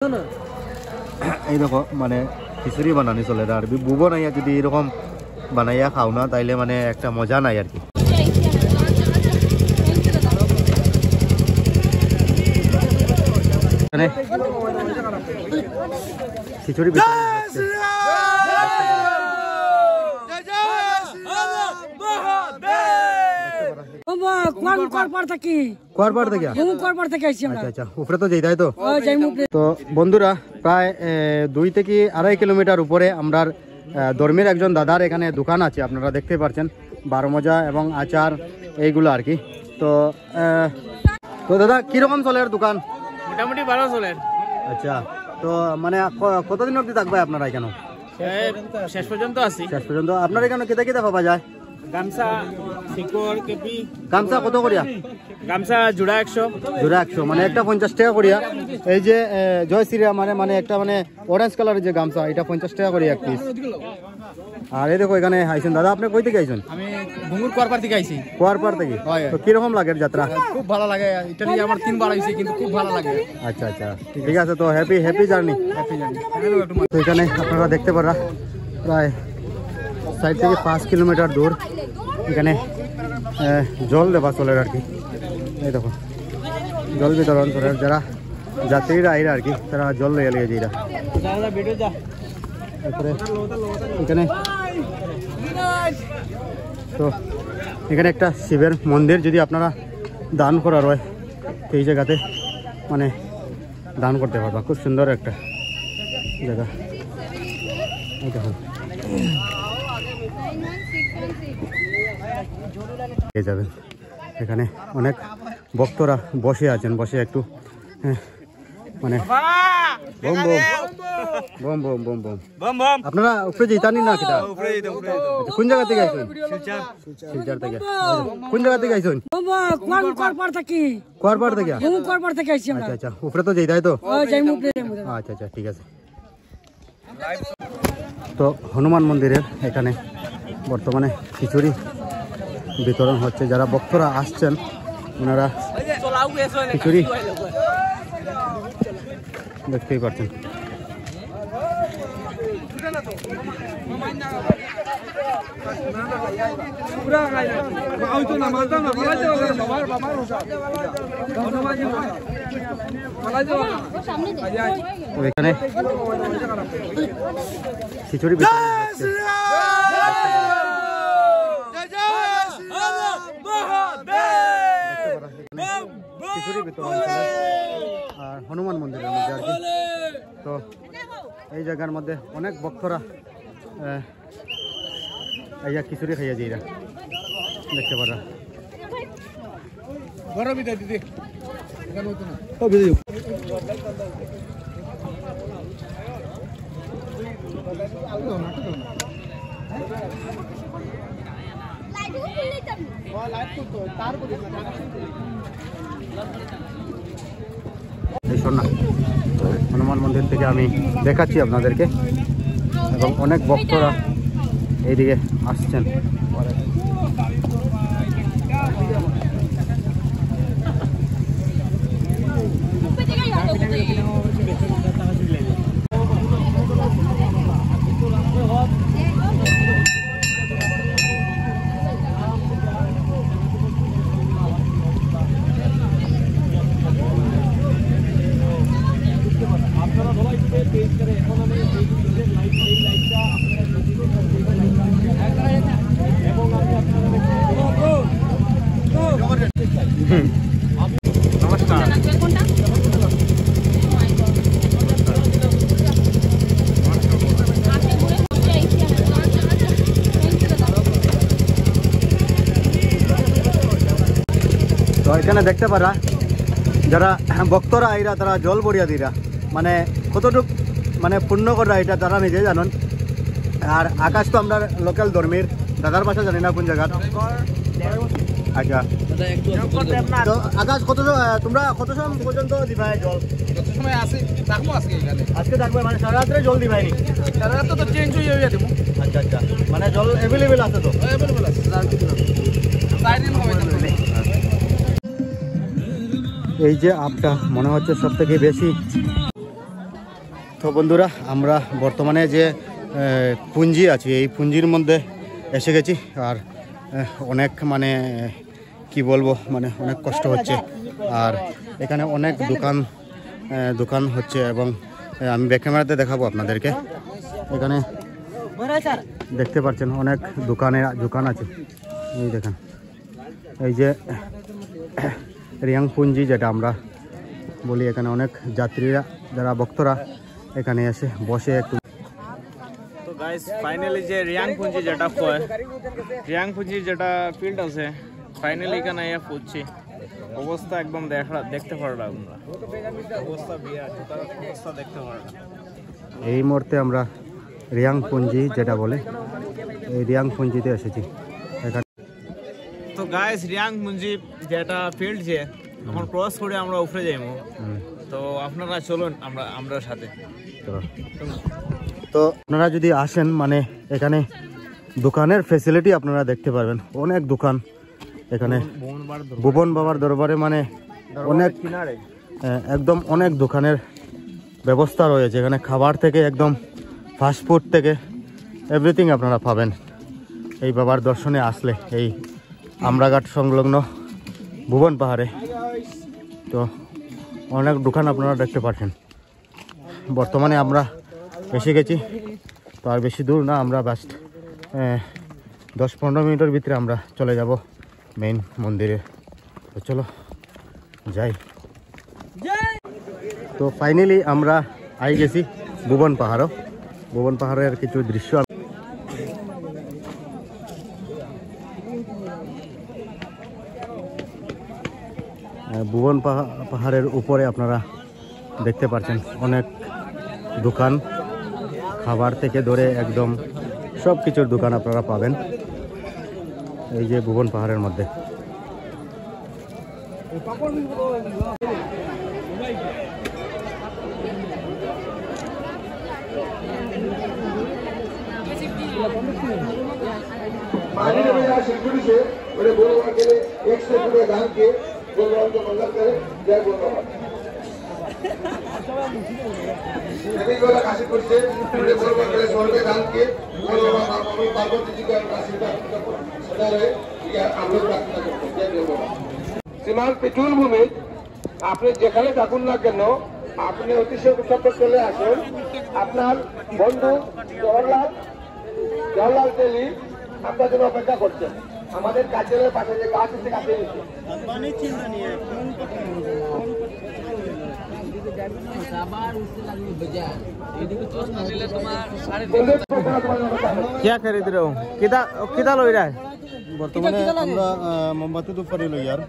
এই দেখো মানে খিচুড়ি বানানি চলে আর বুবো নাইয়া যদি এরকম বানাইয়া খাও না তাইলে মানে একটা মজা নাই আর কি। মানে খিচুড়ি তো বন্ধুরা প্রায় 2 থেকে 2.5 কিলোমিটার উপরে আমরা ধর্মের একজন দাদার এখানে দোকান আছে, আপনারা দেখতে পাচ্ছেন, 12 মজা এবং আচার এইগুলো আর কি। তো তো দাদা কিরকম চলে দোকান? মোটামুটি ভালো চলে। আচ্ছা, তো মানে কতদিন অবধি থাকবে আপনারা এখানে? শেষ পর্যন্ত আছি। শেষ পর্যন্ত। আপনার এখানে কেটে কেটে পাওয়া যায়? গামছা, শিকড়, কেপি। গামছা কত করিয়া? গামছা জোড়া 100। জোড়া 100 মানে একটা 50 টাকা করিয়া। এই যে জয়শ্রীরা মানে একটা মানে অরেঞ্জ কালারের যে গামছা এটা 50 টাকা করিয়া এক পিস। আর এই দেখো এখানে আইছেন দাদা, আপনি কই থেকে আইছেন? আমি ভঙ্গুর কোয়ারপাড় থেকে আইছি। কোয়ারপাড় থেকে? তো কিরকম লাগে যাত্রা? খুব ভালো লাগে, এটা নিয়ে আমার 3 বার আইছি কিন্তু খুব ভালো লাগে। আচ্ছা আচ্ছা ঠিক আছে, তো হ্যাপি জার্নি। তো এখানে আপনারা দেখতে পারা প্রায় 4 থেকে 5 কিলোমিটার দূর এখানে জল দেওয়া চলে আর কি। এই দেখো জল বিতরণ করে, যারা যাত্রীরা আইরা আর কি তারা জল লইয়া লিয়ে যাইরা। তারপরে এখানে তো এখানে একটা শিবের মন্দির, যদি আপনারা দান করার হয় এই জায়গাতে মানে দান করতে পারবা, খুব সুন্দর একটা জায়গা। এই দেখুন যাবেন, এখানে অনেক ভক্তরা বসে আছেন, বসে একটু মানে বম বম বম বম বম বম। আপনারা উপরে যেতানি না কিটা? কোন জায়গা থেকে আইছেন? শিলচর থেকে। কোন জায়গা থেকে আইছেন? কোয়ারপাড় থেকে। আচ্ছা আচ্ছা, উপরে তো যেতাই তো? আচ্ছা আচ্ছা ঠিক আছে। তো হনুমান মন্দিরের এখানে বর্তমানে খিচুড়ি বিতরণ হচ্ছে, যারা ভক্তরা আসছেন ওনারা খিচুড়ি দেখতেই পাচ্ছেন। এখানে খিচুড়ি আর হনুমান মন্দিরের মধ্যে আর কি। তো এই জায়গার মধ্যে অনেক ভক্তরা এইয়া খিচুড়ি খাইয়া যাইরা দেখতে পারা। হনুমান মন্দির থেকে আমি দেখাচ্ছি আপনাদেরকে, এবং অনেক ভক্তরা এইদিকে আসছেন। তো এখানে দেখতে পারা যারা ভক্তরা আইরা তারা জল বড়িয়া দিরা, মানে কতটুক মানে পূর্ণ করা এটা তারা নিজে জানেন। আর আকাশ তো আমরা লোকাল ধর্মের দাদার বাসা জানি না কোন জায়গা। আচ্ছা তো আকাশ তোমরা কত সময় পর্যন্ত দিবাই জল? যত সময় আসে থাকবো আজকে থাকবে, মানে সারা রাত্রে জল দিবাই নি? সারা রাত তো চেঞ্জ হয়ে যাবে দেবো। আচ্ছা আচ্ছা, মানে জল অ্যাভেলেবেল আছে তো? অ্যাভেলেবেল আছে। এই যে আপটা মনে হচ্ছে সব থেকে বেশি তো বন্ধুরা আমরা বর্তমানে যে পুঞ্জি আছে এই পুঞ্জির মধ্যে এসে গেছি আর অনেক মানে কি বলবো মানে অনেক কষ্ট হচ্ছে আর এখানে অনেক দোকান হচ্ছে এবং আমি ব্যাক ক্যামেরাতে দেখাবো আপনাদেরকে। এখানে দেখতে পাচ্ছেন অনেক দোকান আছে। এই দেখেন এই যে রিয়াং পুঞ্জি যেটা আমরা বলি, এখানে অনেক যাত্রীরা যারা ভক্তরা এখানে এসে বসে একটু। তো গাইস ফাইনালি যে রিয়াং পুঞ্জি যেটা ফিল্ড আছে ফাইনালি এখানে এসে পৌঁছি। অবস্থা একদম দেখতে পারলাম আমরা, অবস্থা বিরাট, অবস্থা দেখতে পারলাম। এই মুহূর্তে আমরা রিয়াং পুঞ্জি যেটা বলে এই রিয়াং পুঞ্জিতে এসেছি। এখানে তো গাইস রিয়াং পুঞ্জি যেটা ফিল্ড যে এখন ক্রস করে আমরা উপরে যাইবো, তো আপনারা চলুন আমরা সাথে। তো আপনারা যদি আসেন মানে এখানে দোকানের ফ্যাসিলিটি আপনারা দেখতে পারবেন। অনেক দোকান এখানে ভুবন বাবার দরবারে মানে অনেক একদম অনেক দোকানের ব্যবস্থা রয়েছে এখানে, খাবার থেকে একদম ফাস্টফুড থেকে এভরিথিং আপনারা পাবেন এই বাবার দর্শনে আসলে এই আমরাঘাট সংলগ্ন ভুবন পাহাড়ে। তো অনেক দোকান আপনারা দেখতে পাচ্ছেন। বর্তমানে আমরা এসে গেছি, তো আর বেশি দূর না, আমরা জাস্ট 10-15 মিনিটের ভিতরে আমরা চলে যাব মেইন মন্দিরে। তো চলো যাই। তো ফাইনালি আমরা আই গেছি ভুবন পাহাড়ের কিছু দৃশ্য ভুবন পাহাড়ের উপরে আপনারা দেখতে পাচ্ছেন অনেক দোকান, খাবার থেকে ধরে একদম সব কিছুর দোকান আপনারা পাবেন এই যে ভুবন পাহাড়ের মধ্যে। সীমান্ত পেট্রোল ভূমি আপনি যেখানে থাকুন না কেন আপনি অতি সত্তর চলে আসুন। আপনার বন্ধু জওহরলাল তেলি আপনার জন্য অপেক্ষা করছেন। আমাদের কার্যালয়ের পাশে যে গাছ আছে কাছে क्या खरीद रहे हो? कितना लो रहा है? বর্তমানে আমরা মোমবাতি ধূপকাঠি লই আর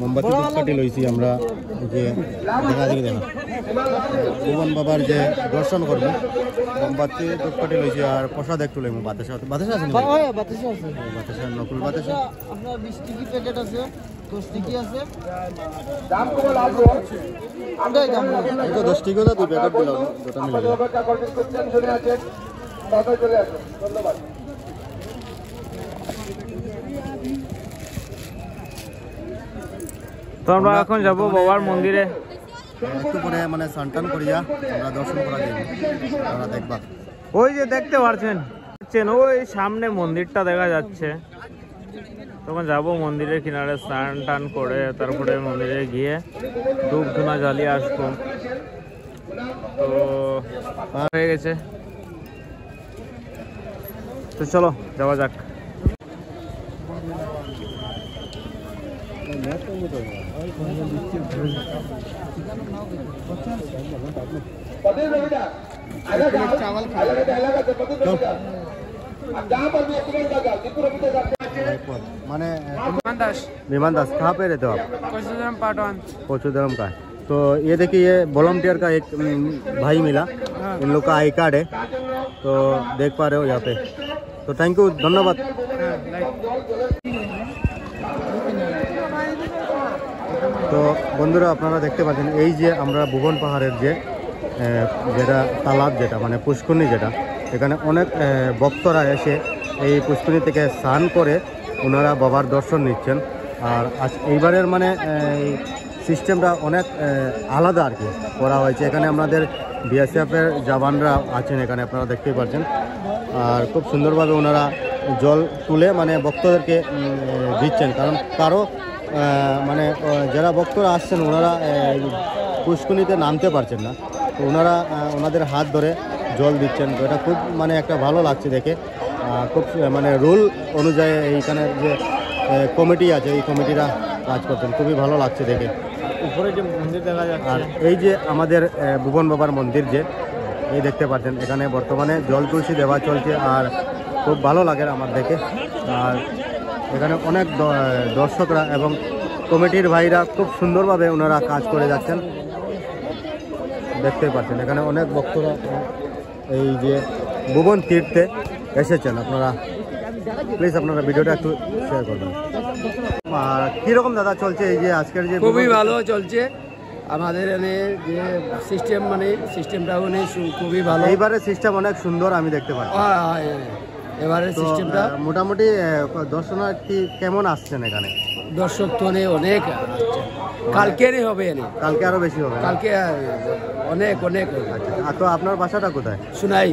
মোমবাতি ধূপকাঠি লইছি আমরা যে দেখা ভুবন বাবার যে দর্শন করবো। মোমবাতি ধূপকাঠি লইছি আর প্রসাদ একটু লইব। বাতাসা আছে না? বাতাসা নকুল বাতাসা আপনার 20 টিকি প্যাকেট আছে, 10 টিকি আছে। দাম কত লাগবে? আমরাই দাম এটা 10 টিকি দা 2 প্যাকেট দিলাম, দুটো মিলে অপেক্ষা করছেন, চলে আসেন, তাড়াতাড়ি চলে আসুন। ধন্যবাদ। তো আমরা এখন যাব বাবার মন্দিরে। একটু পরে মানে সান্টান করিয়া আমরা দর্শন করা যাবে, আমরা দেখবা। ওই যে দেখতে পাচ্ছেন ওই সামনে মন্দিরটা দেখা যাচ্ছে। তখন যাব মন্দিরের কিনারে স্নান টান করে তারপরে মন্দিরে গিয়ে ধূপ ধুনা জ্বালিয়ে আসবো। তো হয়ে গেছে, তো চলো যাওয়া যাক। माने विमान दास कहाँ पे रहते हो आप? कोचुदरम का है। तो ये देखिए ये वॉलंटियर का एक भाई मिला, इन लोग का आई कार्ड है, तो देख पा रहे हो यहाँ पे। तो थैंक यू, धन्यवाद। তো বন্ধুরা আপনারা দেখতে পাচ্ছেন এই যে আমরা ভুবন পাহাড়ের যেটা তালাব যেটা মানে পুষ্করণী যেটা, এখানে অনেক ভক্তরা এসে এই পুষ্করণী থেকে স্নান করে ওনারা বাবার দর্শন নিচ্ছেন। আর এইবারের মানে সিস্টেমটা অনেক আলাদা আর কি করা হয়েছে। এখানে আমাদের বিএসএফের জওয়ানরা আছেন, এখানে আপনারা দেখতেই পাচ্ছেন। আর খুব সুন্দরভাবে ওনারা জল তুলে মানে ভক্তদেরকে দিচ্ছেন, কারণ কারো মানে যারা ভক্তরা আসছেন ওনারা পুষ্কুনিতে নামতে পারছেন না, তো ওনারা ওনাদের হাত ধরে জল দিচ্ছেন। তো এটা খুব মানে একটা ভালো লাগছে দেখে। খুব মানে রুল অনুযায়ী এইখানের যে কমিটি আছে এই কমিটিরা কাজ করতেন, খুবই ভালো লাগছে দেখে। উপরে যে মন্দির দেখা যাচ্ছে আর এই যে আমাদের ভুবন বাবার মন্দির যে এই দেখতে পাচ্ছেন, এখানে বর্তমানে জল তুলসী দেওয়া চলছে আর খুব ভালো লাগে আমার দেখে। আর এখানে অনেক দর্শকরা এবং কমিটির ভাইরা খুব সুন্দরভাবে ওনারা কাজ করে যাচ্ছেন, দেখতে পাচ্ছেন। এখানে অনেক ভক্তরা এই যে ভুবন তীর্থে এসেছেন। আপনারা প্লিজ আপনারা ভিডিওটা একটু শেয়ার করবেন। আর কীরকম দাদা চলছে এই যে আজকের যে? খুবই ভালো চলছে আমাদের এখানে যে সিস্টেম, মানে সিস্টেমটাও খুবই ভালো। এইবারে সিস্টেম অনেক সুন্দর আমি দেখতে পাচ্ছি। এবারে সিস্টেমটা মোটামুটি দর্শনার্থী কেমন আসছেন এখানে? দর্শক তো অনেক কালকেরই হবে, কালকে আরো বেশি হবে? কালকে অনেক অনেক। আর তো আপনার বাসাটা কোথায়? শোনাই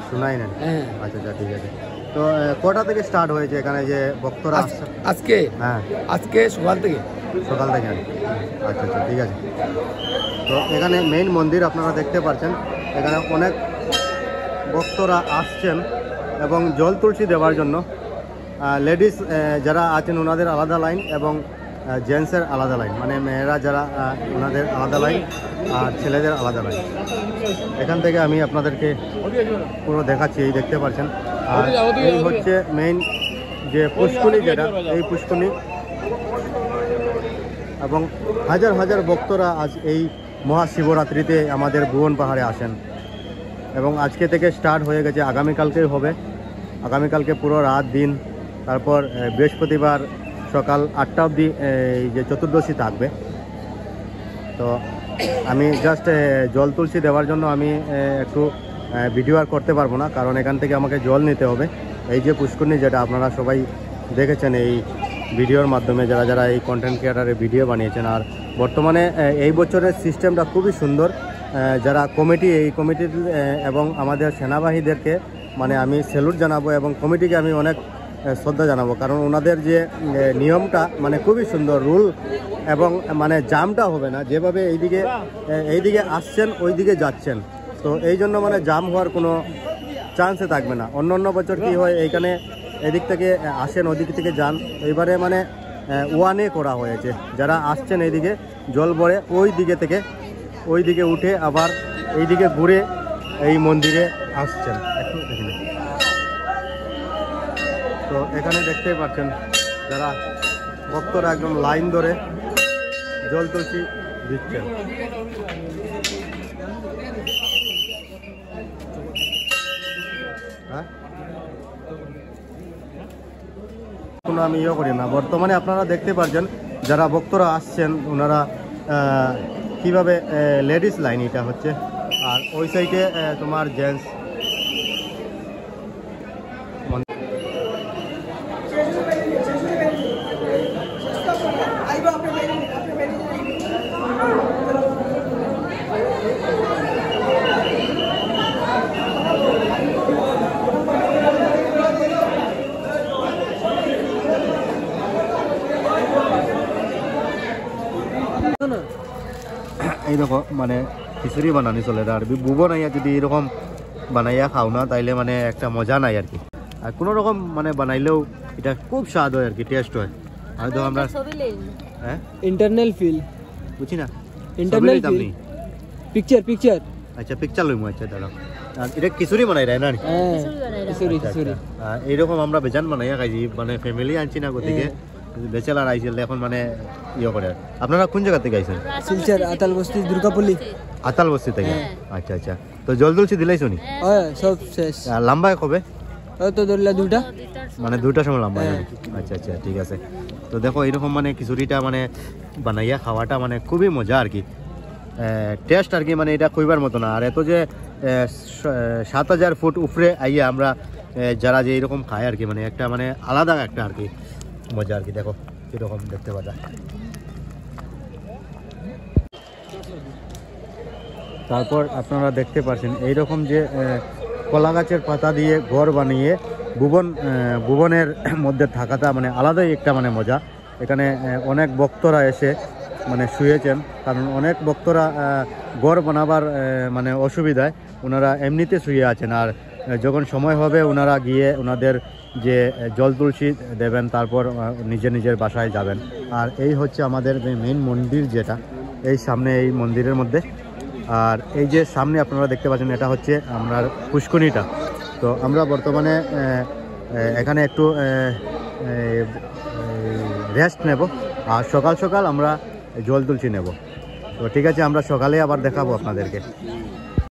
শোনাই না? হ্যাঁ। আচ্ছা আচ্ছা, ঠিক আছে। তো কটা থেকে স্টার্ট হয়েছে এখানে যে ভক্তরা আসছে? আজকে হ্যাঁ, আজকে সকাল থেকে। সকাল থেকে? আচ্ছা আচ্ছা, ঠিক আছে। তো এখানে মেইন মন্দির আপনারা দেখতে পাচ্ছেন, এখানে অনেক ভক্তরা আসছেন এবং জল তুলসী দেওয়ার জন্য। লেডিস যারা আছেন ওনাদের আলাদা লাইন এবং জেন্টসের আলাদা লাইন, মানে মেয়েরা যারা ওনাদের আলাদা লাইন আর ছেলেদের আলাদা লাইন। এখান থেকে আমি আপনাদেরকে পুরো দেখাচ্ছি, এই দেখতে পাচ্ছেন। আর এই হচ্ছে মেইন যে পুষ্কুনি, যেটা এই পুষ্কুনি, এবং হাজার হাজার ভক্তরা আজ এই মহাশিবরাত্রিতে আমাদের ভুবন পাহাড়ে আসেন। এবং আজকে থেকে স্টার্ট হয়ে গেছে, আগামীকালকেই হবে। আগামীকালকে পুরো রাত দিন, তারপর বৃহস্পতিবার সকাল 8টা অবধি এই যে চতুর্দশী থাকবে। তো আমি জাস্ট জল তুলসী দেওয়ার জন্য আমি একটু ভিডিও আর করতে পারবো না, কারণ এখান থেকে আমাকে জল নিতে হবে। এই যে পুষ্করণী, যেটা আপনারা সবাই দেখেছেন এই ভিডিওর মাধ্যমে, যারা যারা এই কন্টেন্ট ক্রিয়েটারের ভিডিও বানিয়েছেন। আর বর্তমানে এই বছরের সিস্টেমটা খুবই সুন্দর। যারা কমিটি, এই কমিটির এবং আমাদের সেনাবাহিনীদেরকে মানে আমি স্যালুট জানাবো, এবং কমিটিকে আমি অনেক শ্রদ্ধা জানাবো, কারণ ওনাদের যে নিয়মটা মানে খুবই সুন্দর রুল, এবং মানে জামটা হবে না, যেভাবে এইদিকে আসছেন ওইদিকে যাচ্ছেন। তো এই জন্য মানে জাম হওয়ার কোনো চান্সে থাকবে না। অন্য বছর কি হয়, এইখানে এদিক থেকে আসেন ওদিক থেকে যান, এইবারে মানে ওয়ানে করা হয়েছে। যারা আসছেন এইদিকে জল ভরে ওই দিকে থেকে ওই দিকে উঠে আবার এইদিকে ঘুরে এই মন্দিরে আসছেন। একটু দেখে নিন। তো এখানে দেখতেই পাচ্ছেন যারা ভক্তরা একদম লাইন ধরে জল তুলসী দিচ্ছেন। হ্যাঁ, কোনো আমি ইয়ে করি না। বর্তমানে আপনারা দেখতে পাচ্ছেন যারা ভক্তরা আসছেন ওনারা কিভাবে লেডিস লাইন এটা হচ্ছে, আর ওই সাইডে তোমার জেন্টস। এই দেখো মানে খিচুড়ি বানানি চলে, আর বুবো নাইয়া যদি এরকম বানাইয়া খাও না তাইলে মানে একটা মজা নাই আর কি। আর কোনো রকম মানে বানাইলেও এটা খুব স্বাদ হয় আর কি, টেস্ট হয়। আর তো আমরা হ্যাঁ इंटरनल फील বুঝি না, इंटरनल फील पिक्चर আচ্ছা পিকচার লইমু। আচ্ছা দাঁড়াও, এটা খিচুড়ি বানাই রায় না? किशोरी এইরকম আমরা বেজান বানাইয়া খাইছি, মানে ফ্যামিলি আনছি না, গতিকে বেচেলার আইছিল এখন মানে ইয়ে করে। আপনারা কোন জায়গা থেকে আইছেন? सिलचर अतल बस्ती दुर्गापल्ली আতাল বস্তি থেকে? আচ্ছা আচ্ছা। তো জল তুলসী দিলাইছো নি? सब शेष লম্বায় কবে? तो ধরলা দুটা, মানে 2টার সময় লম্বা? আচ্ছা আচ্ছা, ঠিক আছে। তো দেখো এইরকম মানে খিচুড়িটা মানে বানাইয়া খাওয়াটা মানে খুবই মজা আর কি, টেস্ট আর কি, মানে এটা কইবার মতো না। আর এত যে 7000 ফুট উপরে আইয়া আমরা যারা যে এইরকম খায় আর কি, মানে একটা মানে আলাদা একটা আর কি মজা আর কি। দেখো কীরকম দেখতে পাওয়া যায়। তারপর আপনারা দেখতে পাচ্ছেন এইরকম যে কলা গাছের পাতা দিয়ে ঘর বানিয়ে ভুবনের মধ্যে থাকাটা মানে আলাদাই একটা মানে মজা। এখানে অনেক ভক্তরা এসে মানে শুয়েছেন, কারণ অনেক ভক্তরা ঘর বানাবার মানে অসুবিধায় ওনারা এমনিতে শুয়ে আছেন। আর যখন সময় হবে ওনারা গিয়ে ওনাদের যে জল তুলসী দেবেন, তারপর নিজের বাসায় যাবেন। আর এই হচ্ছে আমাদের মেইন মন্দির, যেটা এই সামনে এই মন্দিরের মধ্যে। আর এই যে সামনে আপনারা দেখতে পাচ্ছেন এটা হচ্ছে আমরা পুষ্করিণীটা। তো আমরা বর্তমানে এখানে একটু রেস্ট নেব, আর সকাল সকাল আমরা জল তুলসী নেব। তো ঠিক আছে, আমরা সকালে আবার দেখাবো আপনাদেরকে।